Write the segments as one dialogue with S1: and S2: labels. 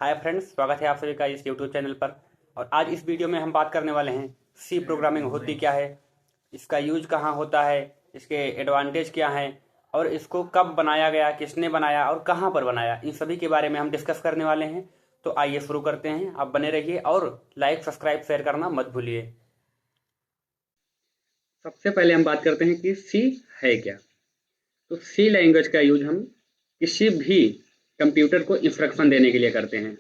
S1: Hi friends, स्वागत है आप सभी का इस यूट्यूब चैनल पर। और आज इस वीडियो में हम बात करने वाले हैं सी प्रोग्रामिंग होती क्या है, इसका यूज कहाँ होता है, इसके एडवांटेज क्या हैं और इसको कब बनाया गया, किसने बनाया और कहाँ पर बनाया, इन सभी के बारे में हम डिस्कस करने वाले हैं। तो आइए शुरू करते हैं। आप बने रहिए और लाइक, सब्सक्राइब, शेयर करना मत भूलिए। सबसे पहले हम बात करते हैं कि सी है क्या। तो सी लैंग्वेज का यूज हम किसी भी कंप्यूटर को इंस्ट्रक्शन देने के लिए करते हैं।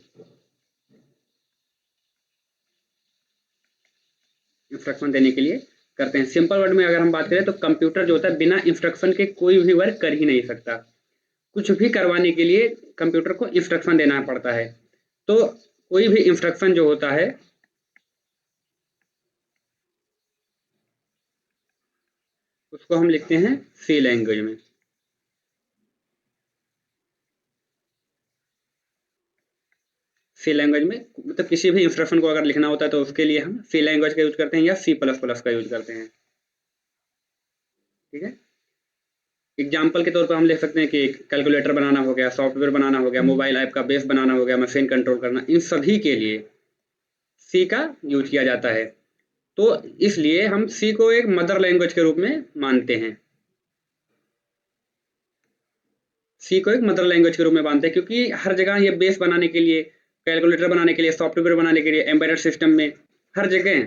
S1: इंस्ट्रक्शन देने के लिए करते हैं। सिंपल वर्ड में अगर हम बात करें तो कंप्यूटर जो होता है बिना इंस्ट्रक्शन के कोई भी वर्क कर ही नहीं सकता। कुछ भी करवाने के लिए कंप्यूटर को इंस्ट्रक्शन देना पड़ता है। तो कोई भी इंस्ट्रक्शन जो होता है उसको हम लिखते हैं सी लैंग्वेज में। सी लैंग्वेज में मतलब किसी भी इंस्ट्रक्शन को अगर लिखना होता है तो उसके लिए हम सी लैंग्वेज का यूज करते हैं या सी प्लस प्लस का यूज करते हैं। ठीक है। एग्जाम्पल के तौर पर हम लिख सकते हैं कि कैलकुलेटर बनाना हो गया, सॉफ्टवेयर बनाना हो गया, मोबाइल ऐप का बेस बनाना हो गया, मशीन कंट्रोल करना, इन सभी के लिए सी का यूज किया जाता है। तो इसलिए हम सी को एक मदर लैंग्वेज के रूप में मानते हैं। सी को एक मदर लैंग्वेज के रूप में मानते हैं क्योंकि हर जगह ये बेस बनाने के लिए, कैलकुलेटर बनाने के लिए, सॉफ्टवेयर बनाने के लिए, एम्बेडेड सिस्टम में हर जगह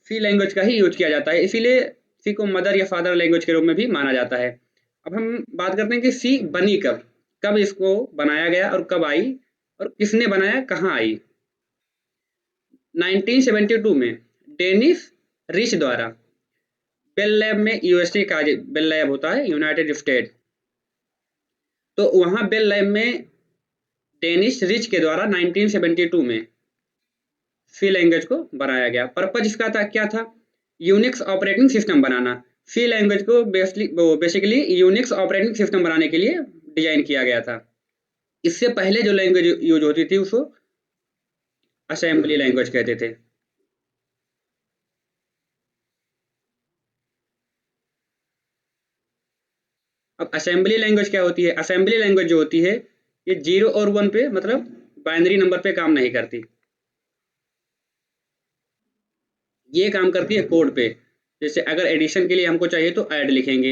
S1: सी लैंग्वेज का ही यूज किया जाता है। इसीलिए सी को मदर या फादर लैंग्वेज के रूप में भी माना जाता है। अब हम बात करते हैं कि सी बनी कब, कब इसको बनाया गया और कब आई और किसने बनाया, कहाँ आई। 1972 में डेनिस रिच द्वारा बेल लैब में, यूएसए का बेल लैब होता है यूनाइटेड स्टेट, तो वहां बेल लैब में डेनिस रिच के द्वारा 1972 में सी लैंग्वेज को बनाया गया। पर्पज इसका था क्या था, यूनिक्स ऑपरेटिंग सिस्टम बनाना। सी लैंग्वेज को बेसिकली यूनिक्स ऑपरेटिंग सिस्टम बनाने के लिए डिजाइन किया गया था। इससे पहले जो लैंग्वेज यूज होती थी उसको असेंबली लैंग्वेज कहते थे। अब असेंबली लैंग्वेज क्या होती है, असेंबली लैंग्वेज जो होती है ये 0 और 1 पे मतलब बाइनरी नंबर पे काम नहीं करती। ये काम करती है कोड पे। जैसे अगर एडिशन के लिए हमको चाहिए तो ऐड लिखेंगे,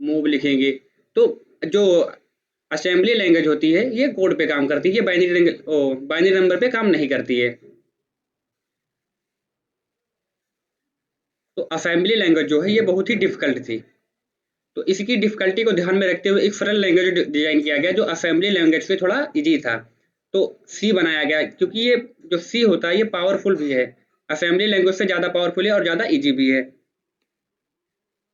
S1: मूव लिखेंगे। तो जो असेंबली लैंग्वेज होती है ये कोड पे काम करती है, ये बाइनरी नंबर पे काम नहीं करती है। तो असेंबली लैंग्वेज जो है ये बहुत ही डिफिकल्ट थी। तो इसकी डिफिकल्टी को ध्यान में रखते हुए एक सरल लैंग्वेज डिजाइन किया गया जो असेंबली लैंग्वेज से थोड़ा इजी था। तो सी बनाया गया क्योंकि ये जो सी होता है ये पावरफुल भी है, असेंबली लैंग्वेज से ज़्यादा पावरफुल है और ज़्यादा इजी भी है।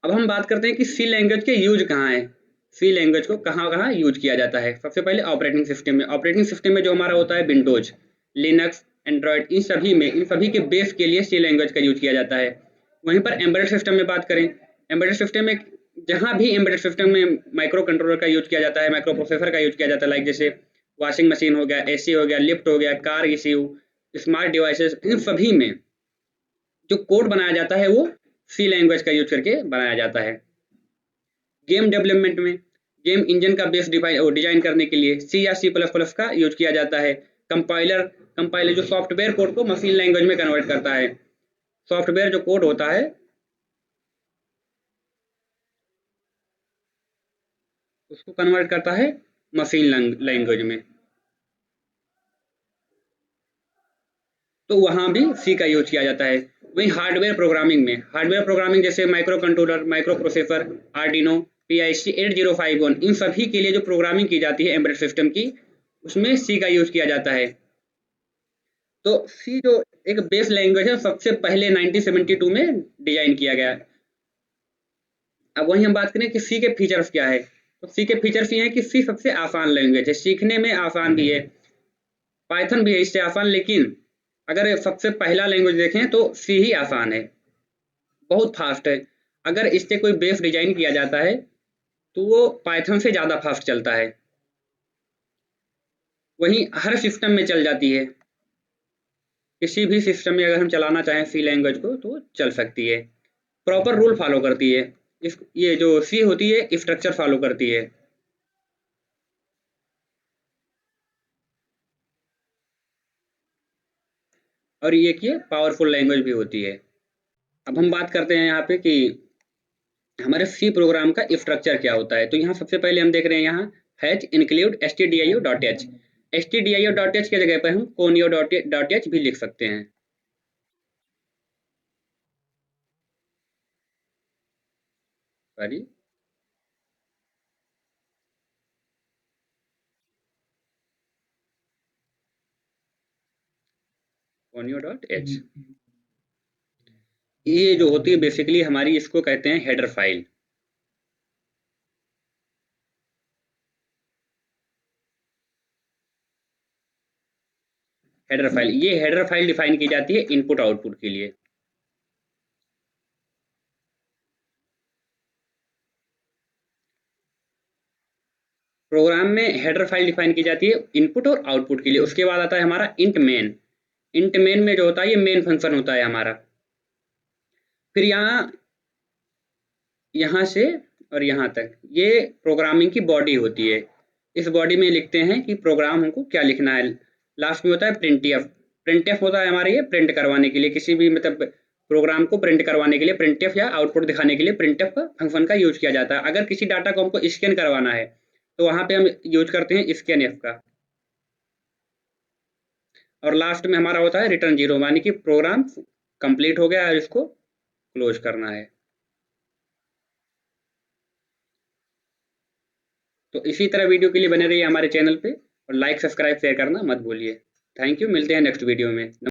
S1: अब हम बात करते हैं कि सी लैंग्वेज के यूज कहाँ है, सी लैंग्वेज को कहाँ कहाँ यूज किया जाता है। सबसे पहले ऑपरेटिंग सिस्टम में। ऑपरेटिंग सिस्टम में जो हमारा होता है विंडोज, लिनक्स, एंड्रॉयड, इन सभी में, इन सभी के बेस के लिए सी लैंग्वेज का यूज किया जाता है। वहीं पर एम्बेडेड सिस्टम में बात करें, एम्बेडेड सिस्टम में जहाँ भी एम्बेडेड सिस्टम में माइक्रो कंट्रोलर का यूज किया जाता है, माइक्रो प्रोसेसर का यूज किया जाता है, लाइक जैसे वॉशिंग मशीन हो गया, एसी हो गया, लिफ्ट हो गया, कार ईसीयू, स्मार्ट डिवाइसेस, इन सभी में जो कोड बनाया जाता है वो सी लैंग्वेज का यूज करके बनाया जाता है। गेम डेवलपमेंट में गेम इंजन का बेस डिजाइन करने के लिए सी या सी प्लस प्लस का यूज किया जाता है। कंपाइलर, कंपाइलर जो सॉफ्टवेयर कोड को मशीन लैंग्वेज में कन्वर्ट करता है। सॉफ्टवेयर जो कोड होता है उसको कन्वर्ट करता है मशीन लैंग्वेज में। तो वहां भी सी का यूज किया जाता है। वहीं हार्डवेयर प्रोग्रामिंग में, हार्डवेयर प्रोग्रामिंग जैसे micro controller, micro processor, Arduino, PIC 8051, इन सभी के लिए जो प्रोग्रामिंग की जाती है एम्बेडेड सिस्टम की, उसमें सी का यूज किया जाता है। तो सी जो एक बेस लैंग्वेज है सबसे पहले 1972 में डिजाइन किया गया। अब वहीं हम बात करें कि सी के फीचर्स क्या है। तो सी के फीचर्स ये हैं कि सी सबसे आसान लैंग्वेज है, सीखने में आसान भी है। पाइथन भी है इससे आसान, लेकिन अगर सबसे पहला लैंग्वेज देखें तो सी ही आसान है, बहुत फास्ट है। अगर इससे कोई बेस डिजाइन किया जाता है तो वो पाइथन से ज़्यादा फास्ट चलता है। वहीं हर सिस्टम में चल जाती है, किसी भी सिस्टम में अगर हम चलाना चाहें सी लैंग्वेज को तो चल सकती है। प्रॉपर रूल फॉलो करती है। इस ये जो सी होती है स्ट्रक्चर फॉलो करती है। और ये कि पावरफुल लैंग्वेज भी होती है। अब हम बात करते हैं यहाँ पे कि हमारे सी प्रोग्राम का स्ट्रक्चर क्या होता है। तो यहाँ सबसे पहले हम देख रहे हैं यहाँ हैच इंक्लूड stdio.h। stdio.h की जगह पर हम conio.h भी लिख सकते हैं। सॉरी, conio.h ये जो होती है बेसिकली हमारी, इसको कहते हैं हेडर फाइल। हेडर फाइल, ये हेडर फाइल डिफाइन की जाती है इनपुट आउटपुट के लिए। प्रोग्राम में हेडर फाइल डिफाइन की जाती है इनपुट और आउटपुट के लिए। उसके बाद आता है हमारा इंट मेन। इंट मेन में जो होता है ये मेन फंक्शन होता है हमारा। फिर यहाँ से और यहाँ तक ये प्रोग्रामिंग की बॉडी होती है। इस बॉडी में लिखते हैं कि प्रोग्राम हमको क्या लिखना है। लास्ट में होता है प्रिंटफ। प्रिंटफ होता है हमारे ये प्रिंट करवाने के लिए, किसी भी मतलब प्रोग्राम को प्रिंट करवाने के लिए प्रिंटफ या आउटपुट दिखाने के लिए प्रिंटफ का फंक्शन का यूज किया जाता है। अगर किसी डाटा को हमको स्कैन करवाना है तो वहाँ पे हम यूज करते हैं स्कैनएफ का। और लास्ट में हमारा होता है रिटर्न जीरो, यानी कि प्रोग्राम कंप्लीट हो गया है, इसको क्लोज करना है। तो इसी तरह वीडियो के लिए बने रहिए हमारे चैनल पे, और लाइक सब्सक्राइब शेयर करना मत भूलिए। थैंक यू, मिलते हैं नेक्स्ट वीडियो में।